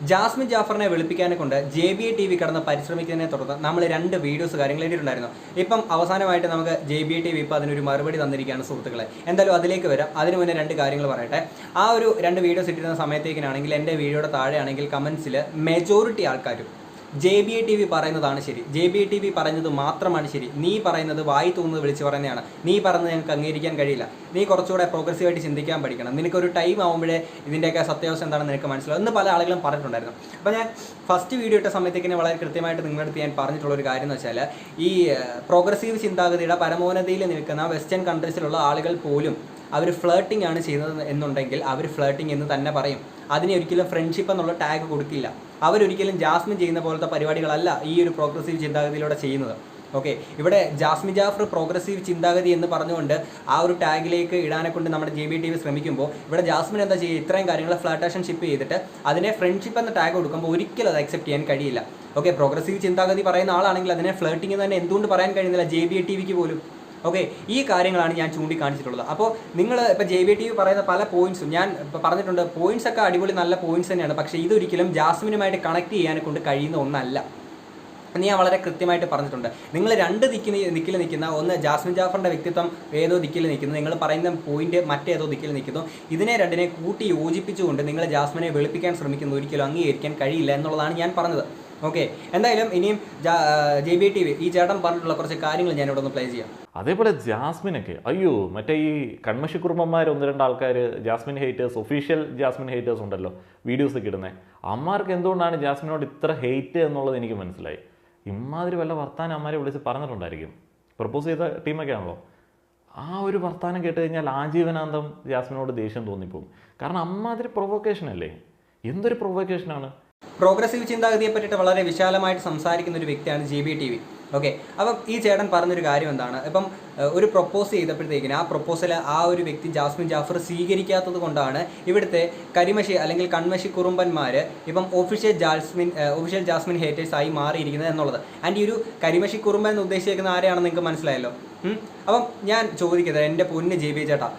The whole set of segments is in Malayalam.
ജാസ്മിൻ ജാഫറിനെ വെളുപ്പിക്കാനെ കൊണ്ട് JBA TV കടന്ന് പരിശ്രമിക്കുന്നതിനെ തുടർന്ന് നമ്മൾ 2 വീഡിയോസ് കാര്യങ്ങൾ ഇട്ടിട്ടുണ്ടായിരുന്നു. ഇപ്പം അവസാനമായിട്ട് നമുക്ക് JBA TV ഇപ്പോൾ അതിനൊരു മറുപടി തന്നിരിക്കുകയാണ് സുഹൃത്തുക്കളെ. എന്തായാലും അതിലേക്ക് വരാം. അതിന് മുന്നേ 2 കാര്യങ്ങൾ പറയട്ടെ. ആ ഒരു 2 വീഡിയോസ് ഇട്ടിരുന്ന സമയത്തേക്കിനാണെങ്കിൽ എൻ്റെ വീഡിയോയുടെ താഴെയാണെങ്കിൽ കമൻസിൽ മെജോറിറ്റി ആൾക്കാരും JBA TV പറയുന്നതാണ് ശരി, JBA TV പറയുന്നത് മാത്രമാണ് ശരി, നീ പറയുന്നത് വായി തോന്നുന്നത് വിളിച്ച് പറയുന്നതാണ്, നീ പറയുന്നത് ഞങ്ങൾക്ക് അംഗീകരിക്കാൻ കഴിയില്ല, നീ കുറച്ചുകൂടെ പ്രോഗ്രസീവായിട്ട് ചിന്തിക്കാൻ പഠിക്കണം, നിനക്കൊരു ടൈം ആകുമ്പോഴേ ഇതിൻ്റെയൊക്കെ സത്യാവസ്ഥ എന്താണെന്ന് നിനക്ക് മനസ്സിലാവും എന്ന് പല ആളുകളും പറഞ്ഞിട്ടുണ്ടായിരുന്നു. അപ്പോൾ ഞാൻ ഫസ്റ്റ് വീഡിയോ ഇട്ട സമയത്തേക്കിനെ വളരെ കൃത്യമായിട്ട് നിങ്ങളുടെ അടുത്ത് ഞാൻ പറഞ്ഞിട്ടുള്ളൊരു കാര്യം എന്ന് വെച്ചാൽ, ഈ പ്രോഗ്രസീവ് ചിന്താഗതിയുടെ പരമോന്നതയിൽ നിൽക്കുന്ന വെസ്റ്റേൺ കൺട്രീസിലുള്ള ആളുകൾ പോലും അവർ ഫ്ലേട്ടിംഗ് ആണ് ചെയ്യുന്നത് എന്നുണ്ടെങ്കിൽ അവർ ഫ്ലേട്ടിംഗ് എന്ന് തന്നെ പറയും. അതിനെ ഒരിക്കലും ഫ്രണ്ട്ഷിപ്പ് എന്നുള്ള ടാഗ് കൊടുക്കില്ല. അവരൊരിക്കലും ജാസ്മിൻ ചെയ്യുന്ന പോലത്തെ പരിപാടികളല്ല ഈ ഒരു പ്രോഗ്രസീവ് ചിന്താഗതിയിലൂടെ ചെയ്യുന്നത്. ഓക്കെ, ഇവിടെ ജാസ്മിൻ ജാഫർ പ്രോഗ്രസീവ് ചിന്താഗതി എന്ന് പറഞ്ഞുകൊണ്ട് ആ ഒരു ടാഗിലേക്ക് ഇടാനെ കൊണ്ട് നമ്മുടെ JBA TV ശ്രമിക്കുമ്പോൾ ഇവിടെ ജാസ്മിൻ എന്താ ചെയ്യുക, ഇത്രയും കാര്യങ്ങൾ ഫ്ലാറ്റേഷൻഷിപ്പ് ചെയ്തിട്ട് അതിനെ ഫ്രണ്ട്ഷിപ്പ് എന്ന ടാഗ് കൊടുക്കുമ്പോൾ ഒരിക്കലും അത് അക്സെപ്റ്റ് ചെയ്യാൻ കഴിയില്ല. ഓക്കെ, പ്രോഗ്രസീവ് ചിന്താഗതി പറയുന്ന ആളാണെങ്കിൽ അതിനെ ഫ്ലേട്ടിംഗ് എന്ന് തന്നെ എന്തുകൊണ്ട് പറയാൻ കഴിയുന്നില്ല JBA TVക്ക് പോലും. ഓക്കെ, ഈ കാര്യങ്ങളാണ് ഞാൻ ചൂണ്ടിക്കാണിച്ചിട്ടുള്ളത്. അപ്പോൾ നിങ്ങൾ ഇപ്പോൾ JBA TV പറയുന്ന പല പോയിന്റ്സും ഞാൻ പറഞ്ഞിട്ടുണ്ട്, പോയിന്റ്സ് ഒക്കെ അടിപൊളി നല്ല പോയിന്റ്സ് തന്നെയാണ്. പക്ഷേ ഇതൊരിക്കലും ജാസ്മിനുമായിട്ട് കണക്ട് ചെയ്യാനെ കൊണ്ട് കഴിയുന്ന ഒന്നല്ല എന്ന് ഞാൻ വളരെ കൃത്യമായിട്ട് പറഞ്ഞിട്ടുണ്ട്. നിങ്ങൾ 2 ദിക്കിൽ നിൽക്കുന്ന, ഒന്ന് ജാസ്മിൻ ജാഫറിൻ്റെ വ്യക്തിത്വം ഏതോ ദിക്കിൽ നിൽക്കുന്നു, നിങ്ങൾ പറയുന്ന പോയിന്റ് മറ്റേതോ ദിക്കിൽ നിൽക്കുന്നു. ഇതിനെ രണ്ടിനെ കൂട്ടി യോജിപ്പിച്ചുകൊണ്ട് നിങ്ങൾ ജാസ്മിനെ വെളുപ്പിക്കാൻ ശ്രമിക്കുന്ന ഒരിക്കലും അംഗീകരിക്കാൻ കഴിയില്ല എന്നുള്ളതാണ് ഞാൻ പറഞ്ഞത്. ഓക്കെ, എന്തായാലും ഇനിയും JBA TV ഈ ചേട്ടൻ പറഞ്ഞിട്ടുള്ള കുറച്ച് കാര്യങ്ങൾ ഞാൻ ഇവിടെ ഒന്ന് പ്ലേ ചെയ്യാം. അതേപോലെ ജാസ്മിനൊക്കെ അയ്യോ, മറ്റേ ഈ കൺമശി കുറുമ്പന്മാർ 1-2 ആൾക്കാർ Jasmine haters, official Jasmine haters ഉണ്ടല്ലോ വീഡിയോസ് ഒക്കെ ഇടുന്നത്, അമ്മമാർക്ക് എന്തുകൊണ്ടാണ് ജാസ്മിനോട് ഇത്ര ഹെയ്റ്റ് എന്നുള്ളത് എനിക്ക് മനസ്സിലായി. ഇമ്മാതിരി വല്ല വർത്താനം അമ്മമാരെ വിളിച്ച് പറഞ്ഞിട്ടുണ്ടായിരിക്കും. പ്രപ്പോസ് ചെയ്ത ടീമൊക്കെ ആണല്ലോ. ആ ഒരു വർത്താനം കേട്ട് കഴിഞ്ഞാൽ ആജീവനാന്തം ജാസ്മിനോട് ദേഷ്യം തോന്നിപ്പോകും. കാരണം അമ്മാതിരി പ്രൊവോക്കേഷൻ അല്ലേ, എന്തൊരു പ്രൊവോക്കേഷനാണ്. പ്രോഗ്രസീവ് ചിന്താഗതിയെ പറ്റിയിട്ട് വളരെ വിശാലമായിട്ട് സംസാരിക്കുന്ന ഒരു വ്യക്തിയാണ് JBA TV. ഓക്കെ, അപ്പം ഈ ചേട്ടൻ പറഞ്ഞൊരു കാര്യം എന്താണ്, ഇപ്പം ഒരു പ്രൊപ്പോസ് ചെയ്തപ്പോഴത്തേക്കിന് ആ പ്രൊപ്പോസൽ ആ ഒരു വ്യക്തി ജാസ്മിൻ ജാഫർ സ്വീകരിക്കാത്തത് കൊണ്ടാണ് ഇവിടുത്തെ കരിമശി അല്ലെങ്കിൽ കൺമശി കുറുമ്പന്മാർ ഇപ്പം ഒഫീഷ്യൽ ജാസ്മിൻ ഹേറ്റേഴ്സ് ആയി മാറിയിരിക്കുന്നത് എന്നുള്ളത്. ആൻഡ് ഈ ഒരു കരിമശി കുറുമ്പൻ എന്ന് ഉദ്ദേശിക്കുന്ന ആരെയാണെന്ന് നിങ്ങൾക്ക് മനസ്സിലായല്ലോ. അപ്പം ഞാൻ ചോദിക്കുന്നത്, എൻ്റെ പൊന്ന് JBA ചേട്ടാ,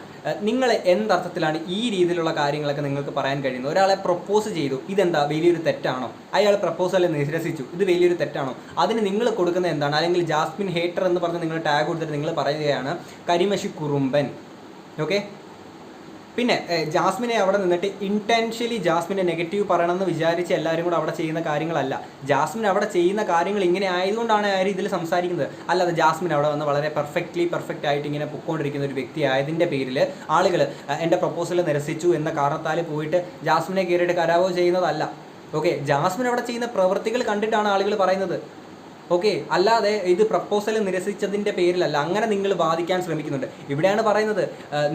നിങ്ങൾ എന്തർത്ഥത്തിലാണ് ഈ രീതിയിലുള്ള കാര്യങ്ങളൊക്കെ നിങ്ങൾക്ക് പറയാൻ കഴിയുന്നത്? ഒരാളെ പ്രൊപ്പോസ് ചെയ്തു, ഇതെന്താ വലിയൊരു തെറ്റാണോ? അയാൾ പ്രപ്പോസൽ നിരസിച്ചു, ഇത് വലിയൊരു തെറ്റാണോ? അതിന് നിങ്ങൾ കൊടുക്കുന്നത് എന്താണ്? അല്ലെങ്കിൽ ജാസ്മിൻ ഹേറ്റർ എന്ന് പറഞ്ഞ് നിങ്ങൾ ടാഗ് കൊടുത്തിട്ട് നിങ്ങൾ പറയുകയാണ് കരിമശി കുറുമ്പൻ. ഓക്കെ, പിന്നെ ജാസ്മിനെ അവിടെ നിന്നിട്ട് ഇൻറ്റൻഷ്യലി ജാസ്മിനെ നെഗറ്റീവ് പറയണമെന്ന് വിചാരിച്ച് എല്ലാവരും കൂടെ അവിടെ ചെയ്യുന്ന കാര്യങ്ങളല്ല. ജാസ്മിൻ അവിടെ ചെയ്യുന്ന കാര്യങ്ങൾ ഇങ്ങനെ ആയതുകൊണ്ടാണ് ആരും ഇതിൽ സംസാരിക്കുന്നത്. അല്ലാതെ ജാസ്മിൻ അവിടെ വന്ന് വളരെ പെർഫെക്റ്റ് ആയിട്ട് ഇങ്ങനെ പൊയ്ക്കൊണ്ടിരിക്കുന്ന ഒരു വ്യക്തി ആയതിൻ്റെ പേരിൽ ആളുകൾ എൻ്റെ പ്രപ്പോസൽ നിരസിച്ചു എന്ന കാരണത്താൽ പോയിട്ട് ജാസ്മിനെ കയറിയിട്ട് കരാവോ ചെയ്യുന്നതല്ല. ഓക്കെ, ജാസ്മിൻ അവിടെ ചെയ്യുന്ന പ്രവൃത്തികൾ കണ്ടിട്ടാണ് ആളുകൾ പറയുന്നത്. ഓക്കെ, അല്ലാതെ ഇത് പ്രപ്പോസൽ നിരസിച്ചതിൻ്റെ പേരിലല്ല. അങ്ങനെ നിങ്ങൾ വാദിക്കാൻ ശ്രമിക്കുന്നുണ്ട്. ഇവിടെയാണ് പറയുന്നത്,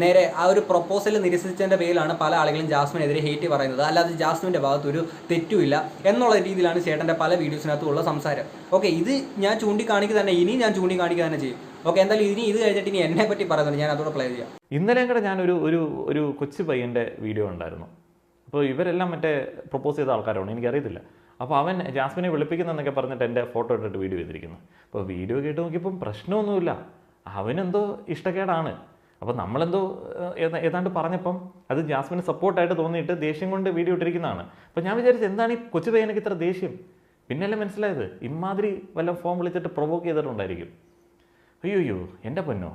നേരെ ആ ഒരു പ്രപ്പോസൽ നിരസിച്ചതിൻ്റെ പേരിലാണ് പല ആളുകളും ജാസ്മിനെതിരെ ഹേറ്റ് പറയുന്നത്. അല്ലാതെ ജാസ്മിൻ്റെ ഭാഗത്തൊരു തെറ്റുമില്ല എന്നുള്ള രീതിയിലാണ് ചേട്ടൻ്റെ പല വീഡിയോസിനകത്തുള്ള സംസാരം. ഓക്കെ, ഇത് ഞാൻ ചൂണ്ടിക്കാണിക്കുക തന്നെ, ഇനി ഞാൻ ചൂണ്ടിക്കാണിക്കുക തന്നെ ചെയ്യും. ഓക്കെ, എന്തായാലും ഇത് കഴിഞ്ഞിട്ട് ഇനി എന്നെ പറ്റി പറയുന്നുണ്ട്, ഞാൻ അതോടെ പ്ലേ ചെയ്യാം. ഇന്നലെയും കൂടെ ഞാനൊരു ഒരു കൊച്ചു പയ്യൻ്റെ വീഡിയോ ഉണ്ടായിരുന്നു. അപ്പോൾ ഇവരെല്ലാം മറ്റേ പ്രപ്പോസ് ചെയ്ത ആൾക്കാരാണ്, എനിക്കറിയത്തില്ല. അപ്പോൾ അവൻ ജാസ്മിനെ വിളിപ്പിക്കുന്നതെന്നൊക്കെ പറഞ്ഞിട്ട് എൻ്റെ ഫോട്ടോ ഇട്ടിട്ട് വീഡിയോ ചെയ്തിരിക്കുന്നു. അപ്പോൾ വീഡിയോ കേട്ട് നോക്കിയപ്പം പ്രശ്നമൊന്നുമില്ല, അവനെന്തോ ഇഷ്ടക്കേടാണ്. അപ്പോൾ നമ്മളെന്തോ ഏതാണ്ട് പറഞ്ഞപ്പം അത് ജാസ്മിന് സപ്പോർട്ടായിട്ട് തോന്നിയിട്ട് ദേഷ്യം കൊണ്ട് വീഡിയോ ഇട്ടിരിക്കുന്നതാണ്. അപ്പോൾ ഞാൻ വിചാരിച്ചു, എന്താണ് ഈ കൊച്ചു പയ്യനൊക്കെ ഇത്ര ദേഷ്യം? പിന്നല്ലേ മനസ്സിലായത്, ഇമാതിരി വല്ല ഫോം വിളിച്ചിട്ട് പ്രൊവോക്ക് ചെയ്തിട്ടുണ്ടായിരിക്കും. അയ്യോ എൻ്റെ പൊന്നോ.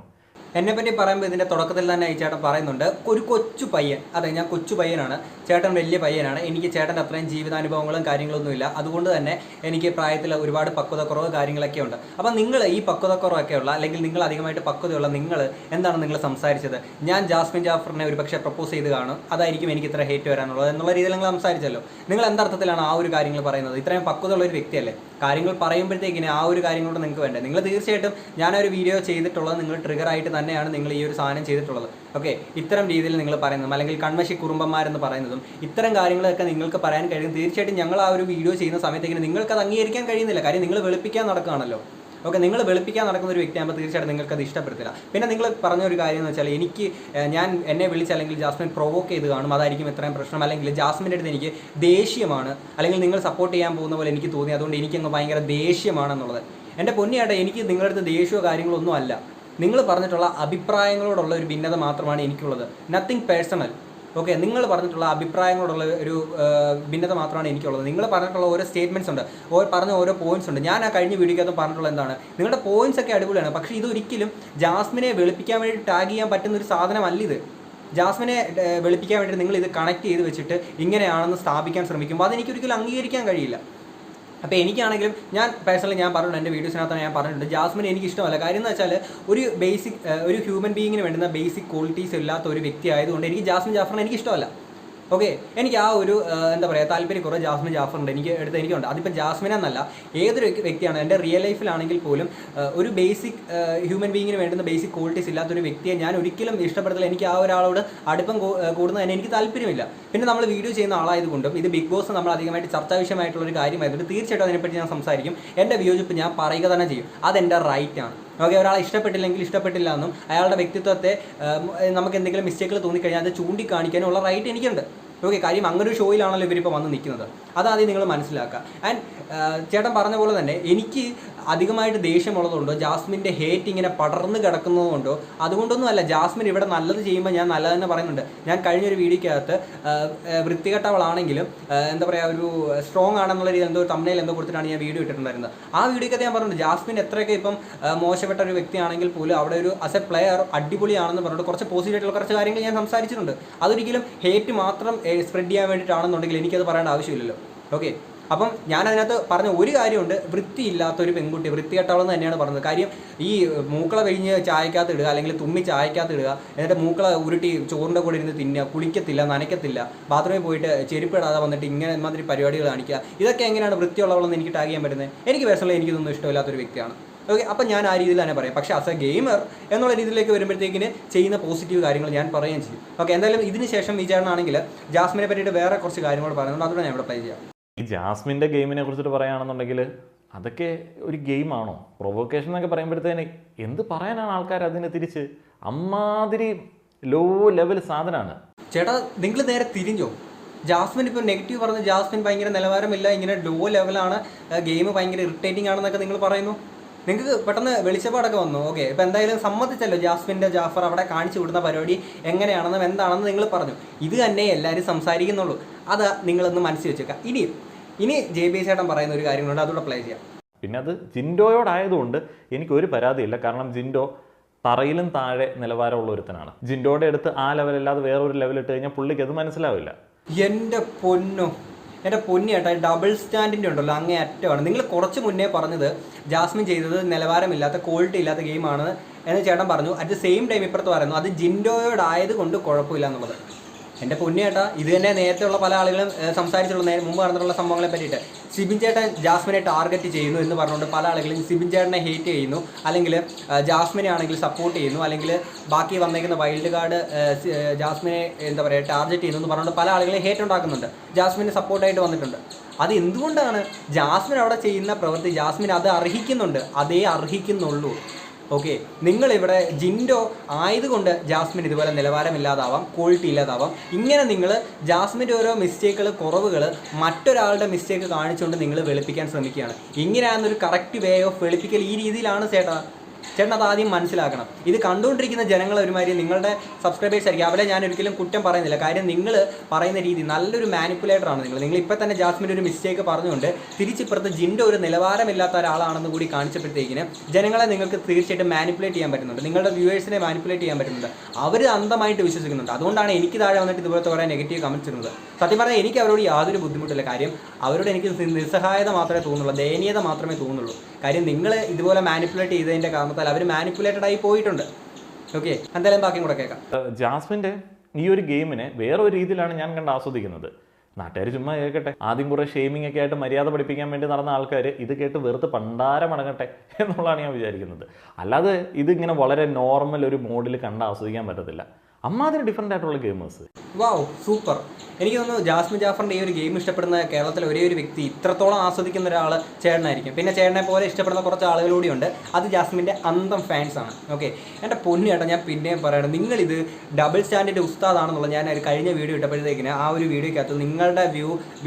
എന്നെപ്പറ്റി പറയുമ്പോൾ ഇതിൻ്റെ തുടക്കത്തിൽ തന്നെ ഈ ചേട്ടൻ പറയുന്നുണ്ട്, ഒരു കൊച്ചു പയ്യൻ. അതെ, ഞാൻ കൊച്ചു പയ്യനാണ്, ചേട്ടൻ വലിയ പയ്യനാണ്. എനിക്ക് ചേട്ടൻ്റെ അത്രയും ജീവിതാനുഭവങ്ങളും കാര്യങ്ങളൊന്നുമില്ല. അതുകൊണ്ട് തന്നെ എനിക്ക് പ്രായത്തിൽ ഒരുപാട് പക്വതക്കുറവ് കാര്യങ്ങളൊക്കെ ഉണ്ട്. അപ്പം നിങ്ങൾ ഈ പക്വതക്കുറവൊക്കെ ഉള്ള, അല്ലെങ്കിൽ നിങ്ങൾ അധികമായിട്ട് പക്വതയുള്ള നിങ്ങൾ എന്താണ് നിങ്ങൾ സംസാരിച്ചത്? ഞാൻ ജാസ്മിൻ ജാഫറിനെ ഒരു പക്ഷേ പ്രപ്പോസ് ചെയ്ത് കാണും, അതായിരിക്കും എനിക്ക് ഇത്ര ഹേറ്റ് വരാനുള്ളത് എന്നുള്ള രീതിയിൽ നിങ്ങൾ സംസാരിച്ചല്ലോ. നിങ്ങൾ എന്തർത്ഥത്തിലാണ് ആ ഒരു കാര്യങ്ങൾ പറയുന്നത്? ഇത്രയും പക്വതയുള്ള ഒരു വ്യക്തിയല്ലേ, കാര്യങ്ങൾ പറയുമ്പോഴത്തേക്കിന് ആ ഒരു കാര്യങ്ങളോട് നിങ്ങൾക്ക് വേണ്ടേ? നിങ്ങൾ തീർച്ചയായിട്ടും ഞാനൊരു വീഡിയോ ചെയ്തിട്ടുള്ളത് നിങ്ങൾ ട്രിഗറായിട്ട് തന്നെയാണ് നിങ്ങൾ ഈ ഒരു സാധനം ചെയ്തിട്ടുള്ളത്. ഓക്കെ, ഇത്തരം രീതിയിൽ നിങ്ങൾ പറയുന്നതും അല്ലെങ്കിൽ കൺമശി കുറുമ്പന്മാരെന്ന് പറയുന്നതും ഇത്തരം കാര്യങ്ങളൊക്കെ നിങ്ങൾക്ക് പറയാൻ കഴിയും. തീർച്ചയായിട്ടും ഞങ്ങൾ ആ ഒരു വീഡിയോ ചെയ്യുന്ന സമയത്തേക്ക് നിങ്ങൾക്ക് അത് അംഗീകരിക്കാൻ കഴിയുന്നില്ല. കാര്യം നിങ്ങൾ വെളുപ്പിക്കാൻ നടക്കുകയാണല്ലോ. ഓക്കെ, നിങ്ങൾ വെളുപ്പിക്കാൻ നടക്കുന്ന ഒരു വ്യക്തിയാകുമ്പോൾ തീർച്ചയായിട്ടും നിങ്ങൾക്കത് ഇഷ്ടപ്പെടുത്തില്ല. പിന്നെ നിങ്ങൾ പറഞ്ഞ ഒരു കാര്യം എന്ന് വെച്ചാൽ, എന്നെ വിളിച്ച് അല്ലെങ്കിൽ ജാസ്മിൻ പ്രൊവോക്ക് ചെയ്ത് കാണും, അതായിരിക്കും ഇത്രയും പ്രശ്നം. അല്ലെങ്കിൽ ജാസ്മിൻ്റെ അടുത്ത് എനിക്ക് ദേഷ്യമാണ്, അല്ലെങ്കിൽ നിങ്ങൾ സപ്പോർട്ട് ചെയ്യാൻ പോകുന്ന പോലെ എനിക്ക് തോന്നി, അതുകൊണ്ട് എനിക്കങ്ങ് ഭയങ്കര ദേഷ്യമാണെന്നുള്ളത്. എൻ്റെ പൊന്നിയാട്ടെ, എനിക്ക് നിങ്ങളുടെ അടുത്ത് ദേഷ്യമോ കാര്യങ്ങളൊന്നും അല്ല. നിങ്ങൾ പറഞ്ഞിട്ടുള്ള അഭിപ്രായങ്ങളോടുള്ള ഒരു ഭിന്നത മാത്രമാണ് എനിക്കുള്ളത്. Nothing personal. ഓക്കെ, നിങ്ങൾ പറഞ്ഞിട്ടുള്ള അഭിപ്രായങ്ങളോടുള്ള ഒരു ഭിന്നത മാത്രമാണ് എനിക്കുള്ളത്. നിങ്ങൾ പറഞ്ഞിട്ടുള്ള ഓരോ സ്റ്റേറ്റ്മെൻറ്റ്സ് ഉണ്ട്, പറഞ്ഞ ഓരോ പോയിന്റ്സ് ഉണ്ട്. ഞാൻ ആ കഴിഞ്ഞ വീഡിയോക്കകത്ത് പറഞ്ഞിട്ടുള്ള എന്താണ്, നിങ്ങളുടെ പോയിന്റ്സ് ഒക്കെ അടിപൊളിയാണ്, പക്ഷേ ഇതൊരിക്കലും ജാസ്മിനെ വെളുപ്പിക്കാൻ വേണ്ടി ടാഗ് ചെയ്യാൻ പറ്റുന്ന ഒരു സാധനമല്ല ഇത്. ജാസ്മിനെ വെളുപ്പിക്കാൻ വേണ്ടി നിങ്ങൾ ഇത് കണക്ട് ചെയ്ത് വെച്ചിട്ട് ഇങ്ങനെയാണെന്ന് സ്ഥാപിക്കാൻ ശ്രമിക്കുമ്പോൾ അതെനിക്കൊരിക്കലും അംഗീകരിക്കാൻ കഴിയില്ല. അപ്പോൾ എനിക്കാണെങ്കിലും ഞാൻ പേഴ്സണലി ഞാൻ പറഞ്ഞിട്ടുണ്ട്, എൻ്റെ വീഡിയോസിനകത്താണ് ഞാൻ പറഞ്ഞിട്ടുണ്ട്, ജാസ്മിൻ എനിക്ക് ഇഷ്ടമല്ല. കാര്യം എന്ന് വെച്ചാൽ ഒരു ഹ്യൂമൻ ബീയിങ്ങിന് വേണ്ടുന്ന ബേസിക് ക്വാളിറ്റീസ് ഇല്ലാത്ത ഒരു വ്യക്തി ആയതുകൊണ്ട് എനിക്ക് ജാസ്മിൻ ജാഫറിനെ എനിക്ക് ഇഷ്ടമല്ല. ഓക്കെ, എനിക്ക് ആ ഒരു എന്താ പറയുക താല്പര്യക്കുറവ് ജാസ്മിൻ ജാഫറുണ്ട്, എനിക്കുണ്ട്. അതിപ്പോൾ ജാസ്മിൻ എന്നല്ല, ഏതൊരു വ്യക്തിയാണ് എൻ്റെ റിയൽ ലൈഫിലാണെങ്കിൽ പോലും ഒരു ബേസിക് ഹ്യൂമൻ ബീയിങ്ങിന് വേണ്ടുന്ന ബേസിക് ക്വാളിറ്റീസ് ഇല്ലാത്തൊരു വ്യക്തിയെ ഞാൻ ഒരിക്കലും ഇഷ്ടപ്പെടത്തില്ല. എനിക്ക് ആ ഒരാളോട് അടുപ്പം കൂടുന്നതിന് എനിക്ക് താല്പര്യമില്ല. പിന്നെ നമ്മൾ വീഡിയോ ചെയ്യുന്ന ആളായതുകൊണ്ടും ഇത് ബിഗ് ബോസ് നമ്മൾ അധികമായിട്ട് ചർച്ചാ വിഷയമായിട്ടുള്ളൊരു കാര്യമായതുകൊണ്ട് തീർച്ചയായിട്ടും അതിനെപ്പറ്റി ഞാൻ സംസാരിക്കും. എൻ്റെ വിയോജിപ്പ് ഞാൻ പറയുക തന്നെ ചെയ്യും, അതെൻ്റെ റൈറ്റാണ്. ഓക്കെ, ഒരാളെ ഇഷ്ടപ്പെട്ടില്ലെങ്കിൽ ഇഷ്ടപ്പെട്ടില്ല എന്നും അയാളുടെ വ്യക്തിത്വത്തെ നമുക്ക് എന്തെങ്കിലും മിസ്റ്റേക്കുകൾ തോന്നിക്കഴിഞ്ഞാൽ അത് ചൂണ്ടിക്കാണിക്കാനുള്ള റൈറ്റ് എനിക്കുണ്ട്. ഓക്കെ, കാര്യം അങ്ങനെ ഒരു ഷോയിലാണല്ലോ ഇവരിപ്പോൾ വന്ന് നിൽക്കുന്നത്, അതാദ്യം നിങ്ങൾ മനസ്സിലാക്കുക. ആൻഡ് ചേട്ടൻ പറഞ്ഞ പോലെ തന്നെ എനിക്ക് അധികമായിട്ട് ദേഷ്യമുള്ളതുകൊണ്ടോ ജാസ്മിൻ്റെ ഹേറ്റ് ഇങ്ങനെ പടർന്ന് കിടക്കുന്നതുകൊണ്ടോ അതുകൊണ്ടൊന്നും അല്ല. ജാസ്മിൻ ഇവിടെ നല്ലത് ചെയ്യുമ്പോൾ ഞാൻ നല്ലത് തന്നെ പറയുന്നുണ്ട്. ഞാൻ കഴിഞ്ഞൊരു വീഡിയോക്കകത്ത് വൃത്തികെട്ടവളാണെങ്കിലും എന്താ പറയുക ഒരു സ്ട്രോങ് ആണെന്നുള്ള രീതിയിൽ എന്തോ തമ്മിൽ എന്തോ കൊടുത്തിട്ടാണ് ഞാൻ വീഡിയോ ഇട്ടിട്ടുണ്ടായിരുന്നത്. ആ വീഡിയോക്കകത്ത് ഞാൻ പറഞ്ഞിട്ടുണ്ട് ജാസ്മിൻ എത്രയൊക്കെ ഇപ്പം മോശപ്പെട്ട ഒരു വ്യക്തിയാണെങ്കിൽ പോലും അവിടെ ഒരു ആസ് എ പ്ലെയർ അടിപൊളിയാണെന്ന് പറഞ്ഞിട്ട് കുറച്ച് പോസിറ്റീവായിട്ടുള്ള കുറച്ച് കാര്യങ്ങൾ ഞാൻ സംസാരിച്ചിട്ടുണ്ട്. അതൊരിക്കലും ഹേറ്റ് മാത്രം സ്പ്രെഡ് ചെയ്യാൻ വേണ്ടിയിട്ടാണെന്നുണ്ടെങ്കിൽ എനിക്കത് പറയേണ്ട ആവശ്യമില്ലല്ലോ. ഓക്കെ, അപ്പം ഞാനതിനകത്ത് പറഞ്ഞ ഒരു കാര്യമുണ്ട്, വൃത്തിയില്ലാത്തൊരു പെൺകുട്ടി, വൃത്തികെട്ടവളെന്ന് തന്നെയാണ് പറഞ്ഞത്. കാര്യം ഈ മൂക്കള കഴിഞ്ഞ് ചായക്കകത്ത് ഇടുക, അല്ലെങ്കിൽ തുമ്മി ചായക്കകത്ത് ഇടുക, എന്നിട്ട് മൂക്കള ഉരുട്ടി ചോറിൻ്റെ കൂടെ ഇരുന്ന് തിന്നുക, കുളിക്കത്തില്ല, നനയ്ക്കത്തില്ല, ബാത്റൂമിൽ പോയിട്ട് ചെരുപ്പ് ഇടാതെ വന്നിട്ട് ഇങ്ങനെ മാതിരി പരിപാടികൾ കാണിക്കുക, ഇതൊക്കെ എങ്ങനെയാണ് വൃത്തിയുള്ളവളെന്ന് എനിക്ക് ടാഗ് ചെയ്യാൻ പറ്റുന്നത്? എനിക്ക് പേഴ്സണലി എനിക്കിതൊന്നും ഇഷ്ടമില്ലാത്തൊരു വ്യക്തിയാണ്. ഓക്കെ, അപ്പം ഞാൻ ആ രീതിയിൽ തന്നെ പറയാം. പക്ഷേ ആസ് എ ഗെയിമർ എന്നുള്ള രീതിയിലേക്ക് വരുമ്പോഴത്തേക്കിന് ചെയ്യുന്ന പോസിറ്റീവ് കാര്യങ്ങൾ ഞാൻ പറയുകയും ചെയ്യും. ഓക്കെ, എന്തായാലും ഇതിന് ശേഷം ഈ ചേട്ടനാണെങ്കിൽ ജാസ്മിനെ പറ്റിയിട്ട് വേറെ കുറച്ച് കാര്യങ്ങൾ പറയുന്നുണ്ട്, അതുകൊണ്ട് ഞാൻ ഇവിടെ പ്ലേ ചെയ്യാം. ഈ ജാസ്മിൻ്റെ ഗെയിമിനെ കുറിച്ചിട്ട് പറയുകയാണെന്നുണ്ടെങ്കിൽ അതൊക്കെ ഒരു ഗെയിമാണോ? പ്രൊവോക്കേഷൻ എന്നൊക്കെ പറയുമ്പോഴത്തേന് എന്ത് പറയാനാണ് ആൾക്കാർ അതിനെ തിരിച്ച്? അമ്മാതിരി ലോ ലെവൽ സാധനമാണ്. ചേട്ടാ, നിങ്ങൾ നേരെ തിരിഞ്ഞോ? ജാസ്മിൻ ഇപ്പോൾ നെഗറ്റീവ് പറഞ്ഞ് ജാസ്മിൻ ഭയങ്കര നിലവാരമില്ല, ഇങ്ങനെ ലോ ലെവലാണ്, ഗെയിം ഭയങ്കര ഇറിറ്റേറ്റിംഗ് ആണെന്നൊക്കെ നിങ്ങൾ പറയുന്നു. നിങ്ങൾക്ക് പെട്ടെന്ന് വെളിച്ചപ്പാടൊക്കെ വന്നു. ഓക്കെ, ഇപ്പം എന്തായാലും സമ്മതിച്ചല്ലോ, ജാസ്മിൻ്റെ ജാഫർ അവിടെ കാണിച്ചു വിടുന്ന പരിപാടി എങ്ങനെയാണെന്നും എന്താണെന്ന് നിങ്ങൾ പറഞ്ഞു. ഇത് തന്നെ എല്ലാവരും സംസാരിക്കുന്നുള്ളൂ, അത് നിങ്ങളൊന്ന് മനസ്സിൽ വെച്ചേക്കാം. ഇനി JB ചേട്ടൻ പറയുന്ന ഒരു കാര്യങ്ങളുണ്ട്, അതുകൂടെ പ്ലേ ചെയ്യാം. പിന്നെ അത് ജിൻഡോയോടായതുകൊണ്ട് എനിക്കൊരു പരാതിയില്ല. കാരണം ജിൻഡോ തറയിലും താഴെ നിലവാരമുള്ള ഒരുത്തനാണ്. ജിൻഡോയുടെ അടുത്ത് ആ ലെവലല്ലാതെ വേറൊരു ലെവലിട്ട് കഴിഞ്ഞാൽ പുള്ളിക്ക് അത് മനസ്സിലാവില്ല. എൻ്റെ പൊന്നിയേട്ടാ, ഡബിൾ സ്റ്റാൻഡിൻ്റെ ഉണ്ടല്ലോ അങ്ങേ അറ്റമാണ്. നിങ്ങൾ കുറച്ച് മുന്നേ പറഞ്ഞത് ജാസ്മിൻ ചെയ്തത് നിലവാരമില്ലാത്ത ക്വാളിറ്റി ഇല്ലാത്ത ഗെയിമാണ് എന്ന് ചേട്ടൻ പറഞ്ഞു. അറ്റ് ദ സെയിം ടൈം ഇപ്പുറത്ത് പറയുന്നു അത് ജിൻഡോയോടായത് കൊണ്ട് കുഴപ്പമില്ല എന്നുള്ളത്. എൻ്റെ പൊന്നിയേട്ടാ, ഇത് തന്നെ നേരത്തെ ഉള്ള പല ആളുകളും സംസാരിച്ചുള്ള മുമ്പ് നടന്നിട്ടുള്ള സംഭവങ്ങളെ പറ്റിയിട്ട്. സിബിൻ ചേട്ടൻ ജാസ്മിനെ ടാർഗറ്റ് ചെയ്യുന്നു എന്ന് പറഞ്ഞുകൊണ്ട് പല ആളുകളും സിബിൻ ചേട്ടനെ ഹേറ്റ് ചെയ്യുന്നു, അല്ലെങ്കിൽ ജാസ്മിനെ ആണെങ്കിൽ സപ്പോർട്ട് ചെയ്യുന്നു, അല്ലെങ്കിൽ ബാക്കി വന്നേക്കുന്ന വൈൽഡ് കാർഡ് ജാസ്മിനെ എന്താ പറയുക ടാർഗറ്റ് ചെയ്യുന്നു എന്ന് പറഞ്ഞുകൊണ്ട് പല ആളുകളും ഹേറ്റ് ഉണ്ടാക്കുന്നുണ്ട്. ജാസ്മിന് സപ്പോർട്ടായിട്ട് വന്നിട്ടുണ്ട്. അത് എന്തുകൊണ്ടാണ്? ജാസ്മിൻ അവിടെ ചെയ്യുന്ന പ്രവൃത്തി ജാസ്മിൻ അത് അർഹിക്കുന്നുണ്ട്, അതേ അർഹിക്കുന്നുള്ളൂ. ഓക്കെ, നിങ്ങളിവിടെ ജിൻഡോ ആയതുകൊണ്ട് ജാസ്മിൻ ഇതുപോലെ നിലവാരമില്ലാതാവാം, ക്വാളിറ്റി ഇല്ലാതാവാം. ഇങ്ങനെ നിങ്ങൾ ജാസ്മിൻ്റെ ഓരോ മിസ്റ്റേക്കുകൾ, കുറവുകൾ മറ്റൊരാളുടെ മിസ്റ്റേക്ക് കാണിച്ചുകൊണ്ട് നിങ്ങൾ വെളുപ്പിക്കാൻ ശ്രമിക്കുകയാണ്. ഇങ്ങനെയാണെന്നൊരു കറക്റ്റ് വേ ഓഫ് വെളുപ്പിക്കൽ ഈ രീതിയിലാണ് ചേട്ടൻ അത് ആദ്യം മനസ്സിലാക്കണം. ഇത് കണ്ടുകൊണ്ടിരിക്കുന്ന ജനങ്ങൾ ഒരുമാതിരി നിങ്ങളുടെ സബ്സ്ക്രൈബേഴ്സ് ആയിരിക്കും, അവരെ ഞാൻ ഒരിക്കലും കുറ്റം പറയുന്നില്ല. കാര്യം നിങ്ങൾ പറയുന്ന രീതി നല്ലൊരു മാനിപ്പുലേറ്ററാണ്. നിങ്ങൾ ഇപ്പോൾ തന്നെ ജാസ്മിൻ്റെ ഒരു മിസ്റ്റേക്ക് പറഞ്ഞുകൊണ്ട് തിരിച്ചിപ്പുറത്ത് ജിൻഡോ ഒരു നിലവാരമില്ലാത്ത ഒരാളാണെന്ന് കൂടി കാണിച്ചപ്പോഴത്തേക്കിന് ജനങ്ങളെ നിങ്ങൾക്ക് തീർച്ചയായിട്ടും മാനിപ്പുലേറ്റ് ചെയ്യാൻ പറ്റുന്നുണ്ട്, നിങ്ങളുടെ വ്യൂവേഴ്സിനെ മാനിപ്പുലേറ്റ് ചെയ്യാൻ പറ്റുന്നുണ്ട്. അവർ അന്ധമായിട്ട് വിശ്വസിക്കുന്നുണ്ട്. അതുകൊണ്ടാണ് എനിക്ക് താഴെ വന്നിട്ട് ഇതുപോലത്തെ കുറേ നെഗറ്റീവ് കമൻറ്റ്സ് ഇടുന്നത്. സത്യം പറഞ്ഞാൽ എനിക്ക് അവരോട് യാതൊരു ബുദ്ധിമുട്ടില്ല. കാര്യം അവരോട് എനിക്ക് നിസ്സഹായത മാത്രമേ തോന്നുള്ളൂ, ദയനീയത മാത്രമേ തോന്നുള്ളൂ. കാര്യം നിങ്ങൾ ഇതുപോലെ മാനിപ്പുലേറ്റ് ചെയ്തതിൻ്റെ കാരണത്താൽ അവർ മാനിപ്പുലേറ്റഡ് ആയി പോയിട്ടുണ്ട്. ഓക്കെ, എന്തായാലും ബാക്കിയും കൂടെ കേൾക്കാം. ജാസ്മിൻ്റെ ഈ ഒരു ഗെയിമിനെ വേറൊരു രീതിയിലാണ് ഞാൻ കണ്ട് ആസ്വദിക്കുന്നത്. നാട്ടുകാർ ചുമ്മാ കേൾക്കട്ടെ. ആദ്യം കുറേ ഷെയ്മിംഗ് ഒക്കെ ആയിട്ട് മര്യാദ പഠിപ്പിക്കാൻ വേണ്ടി നടന്ന ആൾക്കാർ ഇത് കേട്ട് വെറുത്ത് പണ്ടാരമടങ്ങട്ടെ എന്നുള്ളതാണ് ഞാൻ വിചാരിക്കുന്നത്. അല്ലാതെ ഇതിങ്ങനെ വളരെ നോർമൽ ഒരു മോഡിൽ കണ്ട് ആസ്വദിക്കാൻ പറ്റത്തില്ല. അമ്മാതിരി ഡിഫറൻ്റ് ആയിട്ടുള്ള ഗെയിമേഴ്സ്. വാവ്, സൂപ്പർ. എനിക്ക് തോന്നുന്നു ജാസ്മിൻ ജാഫറിൻ്റെ ഈ ഒരു ഗെയിം ഇഷ്ടപ്പെടുന്ന കേരളത്തിലെ ഒരേ ഒരു വ്യക്തി ഇത്രത്തോളം ആസ്വദിക്കുന്ന ഒരാൾ ചേട്ടനായിരിക്കും. പിന്നെ ചേട്ടനെ പോലെ ഇഷ്ടപ്പെടുന്ന കുറച്ച് ആളുകളൂടെയുണ്ട്, അത് ജാസ്മിൻ്റെ അന്തം ഫാൻസാണ്. ഓക്കെ, എൻ്റെ പൊന്നിയേട്ടാ, ഞാൻ പിന്നെയും പറയണം, നിങ്ങളിത് ഡബിൾ സ്റ്റാൻഡിൻ്റെ ഉസ്താദാണെന്നുള്ള ഞാൻ ഒരു കഴിഞ്ഞ വീഡിയോ ഇട്ടപ്പോഴത്തേക്കിന് ആ ഒരു വീഡിയോക്കകത്ത് നിങ്ങളുടെ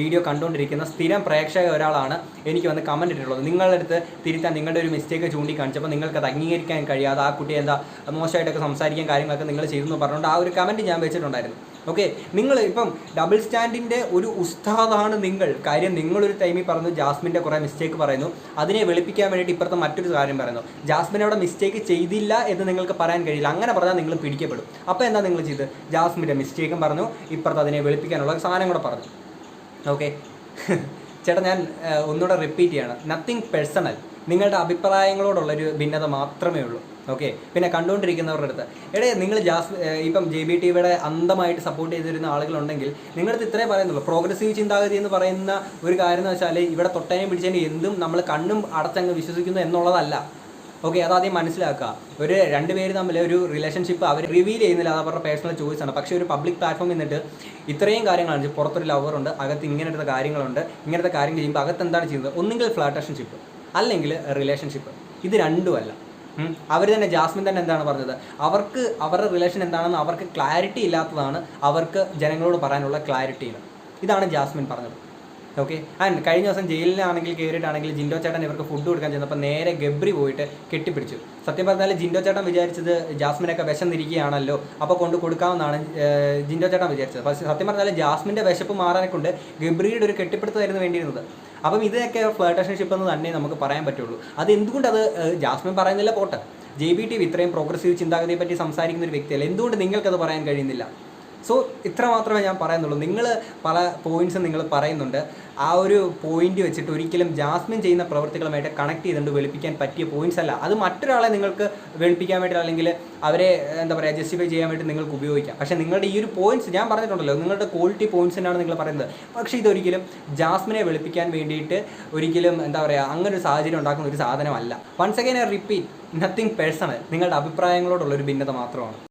വീഡിയോ കണ്ടുകൊണ്ടിരിക്കുന്ന സ്ഥിരം പ്രേക്ഷക ഒരാളാണ് എനിക്ക് വന്ന് കമൻറ്റ് ഇട്ടിട്ടുള്ളത്. നിങ്ങളുടെ അടുത്ത് തിരുത്താൻ നിങ്ങളുടെ ഒരു മിസ്റ്റേക്ക് ചൂണ്ടിക്കാണിച്ചപ്പോൾ നിങ്ങൾക്കത് അംഗീകരിക്കാൻ കഴിയാതെ ആ കുട്ടിയെ എന്താ മോശമായിട്ടൊക്കെ സംസാരിക്കാൻ കാര്യങ്ങളൊക്കെ നിങ്ങൾ ചെയ്തെന്ന് പറഞ്ഞുകൊണ്ട് ആ ഒരു കമൻറ്റ് ഞാൻ വെച്ചിട്ടുണ്ടായിരുന്നു. ഓക്കെ, നിങ്ങൾ ഇപ്പം ഡബിൾ സ്റ്റാൻഡിൻ്റെ ഒരു ഉസ്താദാണ് നിങ്ങൾ. കാര്യം നിങ്ങളൊരു ടൈമിൽ പറഞ്ഞു ജാസ്മിൻ്റെ കുറേ മിസ്റ്റേക്ക് പറയുന്നു, അതിനെ വെളുപ്പിക്കാൻ വേണ്ടിയിട്ട് ഇപ്പുറത്തെ മറ്റൊരു കാര്യം പറയുന്നു. ജാസ്മിൻ അവിടെ മിസ്റ്റേക്ക് ചെയ്തില്ല എന്ന് നിങ്ങൾക്ക് പറയാൻ കഴിയില്ല. അങ്ങനെ പറഞ്ഞാൽ നിങ്ങൾ പിടിക്കപ്പെടും. അപ്പോൾ എന്താ നിങ്ങൾ ചെയ്ത്? ജാസ്മിൻ്റെ മിസ്റ്റേക്കും പറഞ്ഞു, ഇപ്പുറത്ത് അതിനെ വെളുപ്പിക്കാനുള്ള സാധനം കൂടെ പറഞ്ഞു. ഓക്കെ ചേട്ടാ, ഞാൻ ഒന്നുകൂടെ റിപ്പീറ്റ് ചെയ്യണം, നത്തിങ് പേഴ്സണൽ. നിങ്ങളുടെ അഭിപ്രായങ്ങളോടുള്ളൊരു ഭിന്നത മാത്രമേ ഉള്ളൂ. ഓക്കെ, പിന്നെ കണ്ടുകൊണ്ടിരിക്കുന്നവരുടെ അടുത്ത് നിങ്ങൾ ഇപ്പം JBTVയുടെ അന്ധമായിട്ട് സപ്പോർട്ട് ചെയ്തിരുന്ന ആളുകളുണ്ടെങ്കിൽ നിങ്ങളുടെ അടുത്ത് ഇത്രേ പറയുന്നുള്ളൂ. പ്രോഗ്രസീവ് ചിന്താഗതി എന്ന് പറയുന്ന ഒരു കാര്യം എന്ന് വെച്ചാൽ ഇവിടെ തൊട്ടേനും പിടിച്ചതിന് എന്തും നമ്മൾ കണ്ണും അടച്ചങ്ങ് വിശ്വസിക്കുന്നു എന്നുള്ളതല്ല. ഓക്കെ, അതാദ്യം മനസ്സിലാക്കുക. ഒരു രണ്ടുപേര് തമ്മിൽ ഒരു റിലേഷൻഷിപ്പ് അവർ റിവീൽ ചെയ്യുന്നില്ല, അത് അവരുടെ പേഴ്സണൽ ചോയ്സ് ആണ്. പക്ഷേ ഒരു പബ്ലിക് പ്ലാറ്റ്ഫോമിൽ നിന്നിട്ട് ഇത്രയും കാര്യങ്ങളാണ്, പുറത്തൊരു ലവറുണ്ട്, അകത്ത് ഇങ്ങനത്തെ കാര്യങ്ങളുണ്ട്, ഇങ്ങനത്തെ കാര്യങ്ങൾ ചെയ്യുമ്പോൾ അകത്ത് എന്താണ് ചെയ്യുന്നത്? ഒന്നുകിൽ ഫ്ലാറ്റേഷൻഷിപ്പ് അല്ലെങ്കിൽ റിലേഷൻഷിപ്പ്. ഇത് രണ്ടുമല്ല. അവർ തന്നെ, ജാസ്മിൻ തന്നെ എന്താണ് പറഞ്ഞത്? അവർക്ക് അവരുടെ റിലേഷൻ എന്താണെന്ന് അവർക്ക് ക്ലാരിറ്റി ഇല്ലാത്തതാണ് അവർക്ക് ജനങ്ങളോട് പറയാനുള്ള ക്ലാരിറ്റിയിൽ. ഇതാണ് ജാസ്മിൻ പറഞ്ഞത്. ഓക്കെ, ആൻഡ് കഴിഞ്ഞ ദിവസം ജയിലിലാണെങ്കിൽ കയറിയിട്ടാണെങ്കിൽ ജിൻഡോ ചേട്ടൻ ഇവർക്ക് ഫുഡ് കൊടുക്കാൻ ചെന്നപ്പോൾ നേരെ ഗബ്രി പോയിട്ട് കെട്ടിപ്പിടിച്ചു. സത്യം പറഞ്ഞാൽ ജിൻഡോ ചേട്ടൻ വിചാരിച്ചത് ജാസ്മിനൊക്കെ വിശന്നിരിക്കുകയാണല്ലോ, അപ്പോൾ കൊണ്ട് കൊടുക്കാമെന്നാണ് ജിൻഡോ ചേട്ടൻ വിചാരിച്ചത്. പക്ഷേ സത്യം പറഞ്ഞാൽ ജാസ്മിൻ്റെ വിശപ്പ് മാറാനെ കൊണ്ട് ഗബ്രിയുടെ ഒരു കെട്ടിപ്പിടുത്തമായിരുന്നു വേണ്ടിയിരുന്നത്. അപ്പം ഇതൊക്കെ ഫ്ലർട്ടേഷൻഷിപ്പ് എന്ന് തന്നെ നമുക്ക് പറയാൻ പറ്റുള്ളൂ. അത് എന്തുകൊണ്ട് അത് ജാസ്മിൻ പറയുന്നില്ല പോട്ടെ, JBTV ഇത്രയും പ്രോഗ്രസീവ് ചിന്താഗതിയെ പറ്റി സംസാരിക്കുന്ന ഒരു വ്യക്തിയല്ല, എന്തുകൊണ്ട് നിങ്ങൾക്കത് പറയാൻ കഴിയുന്നില്ല? സോ ഇത്ര മാത്രമേ ഞാൻ പറയുന്നുള്ളൂ. നിങ്ങൾ പല പോയിന്റ്സും നിങ്ങൾ പറയുന്നുണ്ട്, ആ ഒരു പോയിന്റ് വെച്ചിട്ട് ഒരിക്കലും ജാസ്മിൻ ചെയ്യുന്ന പ്രവൃത്തികളുമായിട്ട് കണക്ട് ചെയ്തുകൊണ്ട് വെളുപ്പിക്കാൻ പറ്റിയ പോയിന്റ്സ് അല്ല. അത് മറ്റൊരാളെ നിങ്ങൾക്ക് വെളുപ്പിക്കാൻ വേണ്ടി അല്ലെങ്കിൽ അവരെ എന്താ പറയുക ജസ്റ്റിഫൈ ചെയ്യാൻ വേണ്ടി നിങ്ങൾക്ക് ഉപയോഗിക്കാം. പക്ഷേ നിങ്ങളുടെ ഈ ഒരു പോയിന്റ്സ് ഞാൻ പറഞ്ഞിട്ടുണ്ടല്ലോ, നിങ്ങളുടെ ക്വാളിറ്റി പോയിന്റ്സിനാണ് നിങ്ങൾ പറയുന്നത്. പക്ഷേ ഇതൊരിക്കലും ജാസ്മിനെ വെളുപ്പിക്കാൻ വേണ്ടിയിട്ട് ഒരിക്കലും എന്താ പറയുക അങ്ങനെ ഒരു സാഹചര്യം ഉണ്ടാക്കുന്ന ഒരു സാധനമല്ല. Once again I repeat, nothing personal. നിങ്ങളുടെ അഭിപ്രായങ്ങളോടുള്ളൊരു ഭിന്നത മാത്രമാണ്.